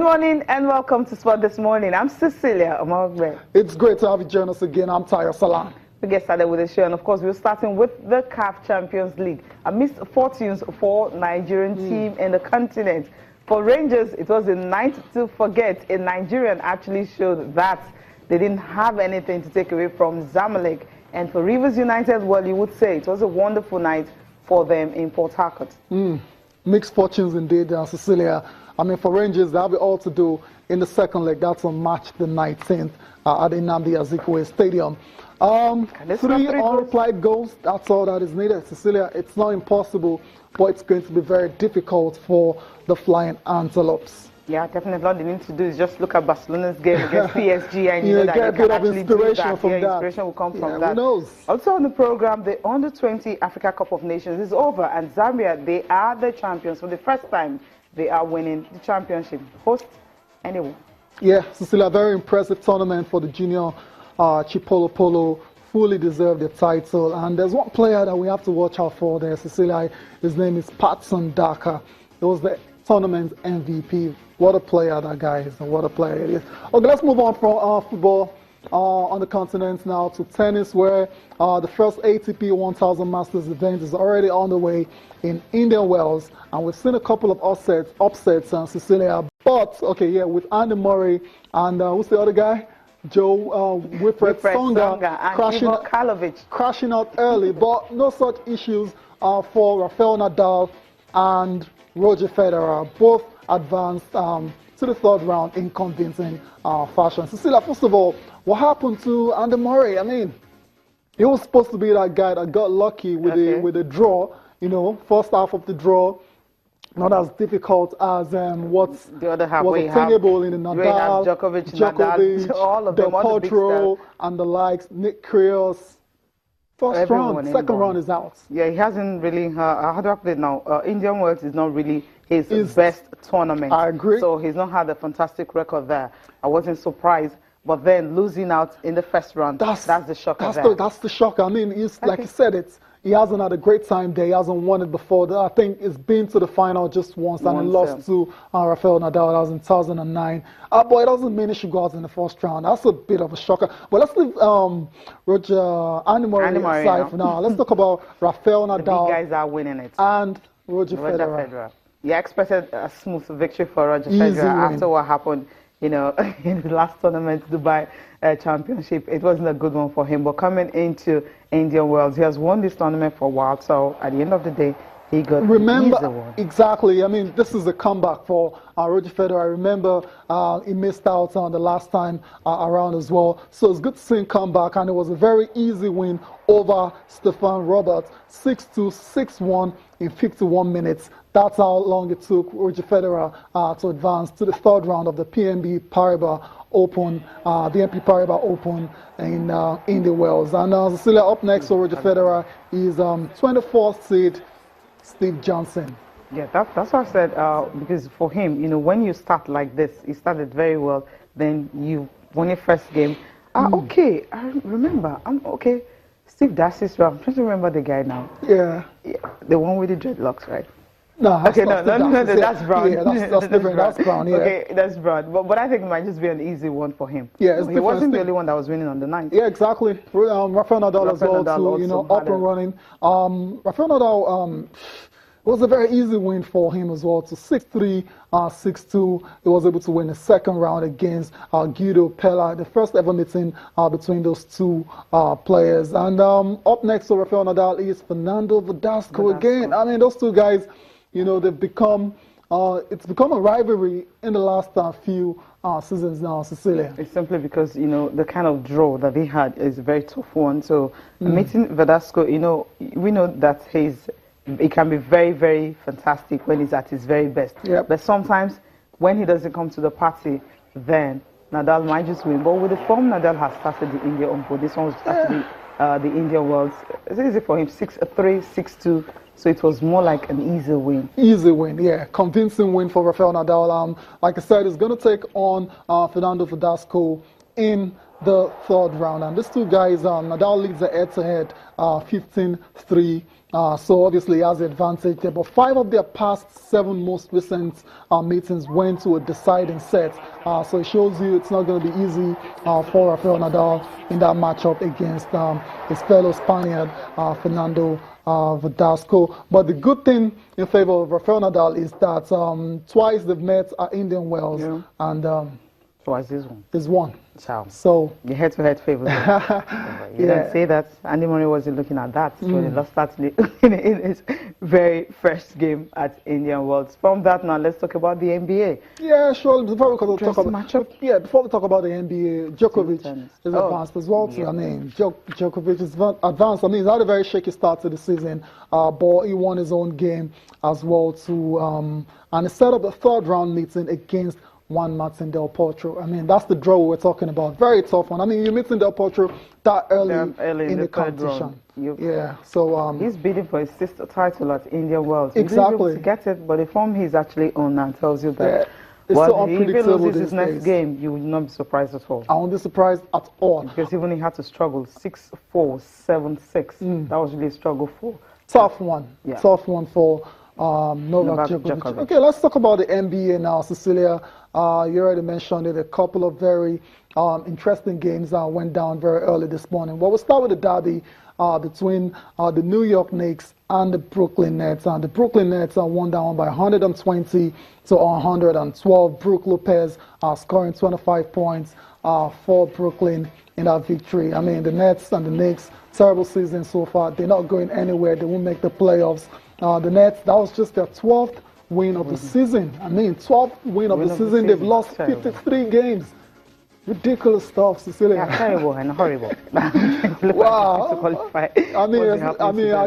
Good morning and welcome to Sport This Morning. I'm Cecilia Omogbe. It's great to have you join us again. I'm Tayo Salam. We get started with the show, and of course we're starting with the CAF Champions League. Amidst fortunes for Nigerian team in the continent. For Rangers, it was a night to forget. A Nigerian actually showed that they didn't have anything to take away from Zamalek. And for Rivers United, well, you would say it was a wonderful night for them in Port Harcourt. Mixed fortunes indeed, Cecilia. I mean, for Rangers, they have it all to do in the second leg. That's on March the 19th at the Nnamdi Azikiwe Stadium. 3 unreplied goals, that's all that is needed. Cecilia, it's not impossible, but it's going to be very difficult for the Flying Antelopes. Yeah, definitely. All they need to do is just look at Barcelona's game against PSG, and you know that get you a can bit of actually do inspiration that. from that. Inspiration will come from that. Who knows? Also on the program, the Under-20 Africa Cup of Nations is over, and Zambia, they are the champions. For the first time, they are winning the championship. Host anyone. Yeah, Cecilia, very impressive tournament for the junior Chipolo Polo. Fully deserved the title. And there's one player that we have to watch out for there, Cecilia. His name is Patson Daka. It was the tournament MVP. What a player that guy is, and what a player it is. Okay, let's move on from football on the continent now to tennis, where the first ATP 1000 Masters event is already on the way in Indian Wells, and we've seen a couple of upsets, Cecilia. But okay, yeah, with Andy Murray and who's the other guy? Wilfred Songa crashing out early, but no such issues for Rafael Nadal and Roger Federer. Both advanced to the third round in convincing fashion. Cecilia, first of all, what happened to Andy Murray? I mean, he was supposed to be that guy that got lucky with the draw. You know, first half of the draw, not as difficult as what's the other half. Was attainable in the Nadal, Djokovic, all of Del them, all Potro, and the likes. Nick Kyrgios. First round, second round is out. Yeah, he hasn't really. How do I put it now? Indian Wells is not really his best tournament. I agree. So he's not had a fantastic record there. I wasn't surprised. But then losing out in the first round, that's the shocker. That's the shocker. I mean, like you said, he hasn't had a great time there. He hasn't won it before. I think he's been to the final just once, and he lost to Rafael Nadal. That was in 2009. But it doesn't mean he should go out in the first round. That's a bit of a shocker. But let's leave Andy Murray aside for now. Let's talk about Rafael Nadal. The big guys are winning it. And Roger Federer. Yeah, expected a smooth victory for Roger Federer after what happened, you know, in the last tournament, Dubai Championship. It wasn't a good one for him, but coming into Indian Wells, he has won this tournament for a while, so at the end of the day, he got the easy one. Exactly. I mean, this is a comeback for Roger Federer. I remember he missed out on the last time around as well, so it's good to see him come back, and it was a very easy win over Stefan Roberts, 6-2, 6-1 in 51 minutes. That's how long it took Roger Federer to advance to the third round of the PNB Paribas Open, BNP Paribas Open in Indian Wells. And Cecilia, up next for Roger Federer is 24th seed Steve Johnson. Yeah, that's what I said, because for him, you know, when you start like this, he started very well, then you won your first game. Okay, I remember, okay, Steve Darcy's I'm trying to remember the guy now. Yeah. The one with the dreadlocks, right? No, okay, no, that's Brown. Yeah, that's different. That's Brown, yeah. Okay, that's Brown. But I think it might just be an easy one for him. Yeah, he wasn't the only one that was winning on the night. Yeah, exactly. Rafael Nadal as well, too, you know, up and running. Rafael Nadal, it was a very easy win for him as well. To 6-3, 6-2, he was able to win the second round against Guido Pella, the first ever meeting between those two players. And up next for Rafael Nadal is Fernando Verdasco again. I mean, those two guys, you know, they've become, it's become a rivalry in the last few seasons now, Cecilia. It's simply because, you know, the kind of draw that they had is a very tough one. So meeting Verdasco, you know, we know that he can be very, very fantastic when he's at his very best. Yep. But sometimes when he doesn't come to the party, then Nadal might just win. But with the form Nadal has started the India Open, this one was actually the Indian Wells. It's easy for him, 6-3, 6-2. So it was more like an easy win. Easy win, yeah. Convincing win for Rafael Nadal. Like I said, he's going to take on Fernando Verdasco in the third round. And these two guys, Nadal leads the head-to-head 15-3. So obviously he has the advantage there. But 5 of their past 7 most recent meetings went to a deciding set. So it shows you it's not going to be easy for Rafael Nadal in that matchup against his fellow Spaniard, Fernando Verdasco. But the good thing in favor of Rafael Nadal is that twice they've met at Indian Wells, and twice this one. Is one. Ciao. So the head-to-head favor. You didn't say that. Andy Murray wasn't looking at that when he lost that in his very first game at Indian Wells. From that, now let's talk about the NBA. Yeah, sure. Before we talk about matchup. before we talk about the NBA, Djokovic is advanced as well. I mean, Djokovic is advanced. I mean, he's had a very shaky start to the season, but he won his own game as well too, and he set up a third-round meeting against Juan Martín del Potro. I mean, that's the draw we're talking about. Very tough one. I mean, you're meeting del Potro that early in the competition. Yeah, so he's bidding for his 6th title at Indian Wells. Exactly. He to get it, but the form he's actually on now tells you that. Yeah. It's so unpredictable. If he loses his next game, you would not be surprised at all. I won't be surprised at all. Because even he had to struggle 6-4, 7-6. That was really a struggle for. Tough one. Yeah. Tough one for Novak Djokovic. Okay, let's talk about the NBA now, Cecilia. You already mentioned it. A couple of very interesting games went down very early this morning. Well, we'll start with the derby between the New York Knicks and the Brooklyn Nets. And the Brooklyn Nets won down by 120 to 112. Brook Lopez scoring 25 points for Brooklyn in that victory. I mean, the Nets and the Knicks, terrible season so far. They're not going anywhere. They won't make the playoffs. The Nets, that was just their 12th win of the season. I mean, 12th win of the season. They've lost 53 games. Ridiculous stuff, Cecilia. Yeah, terrible and horrible. Wow. I mean,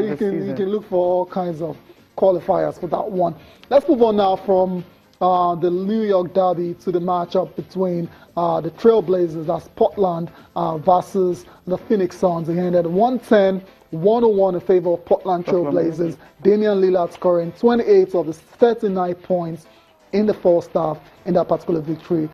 you can look for all kinds of qualifiers for that one. Let's move on now from the New York Derby to the matchup between the Trailblazers, that's Portland, versus the Phoenix Suns. They ended 110-101 in favor of Portland Trailblazers. Damian Lillard scoring 28 of his 39 points in the first half in that particular victory.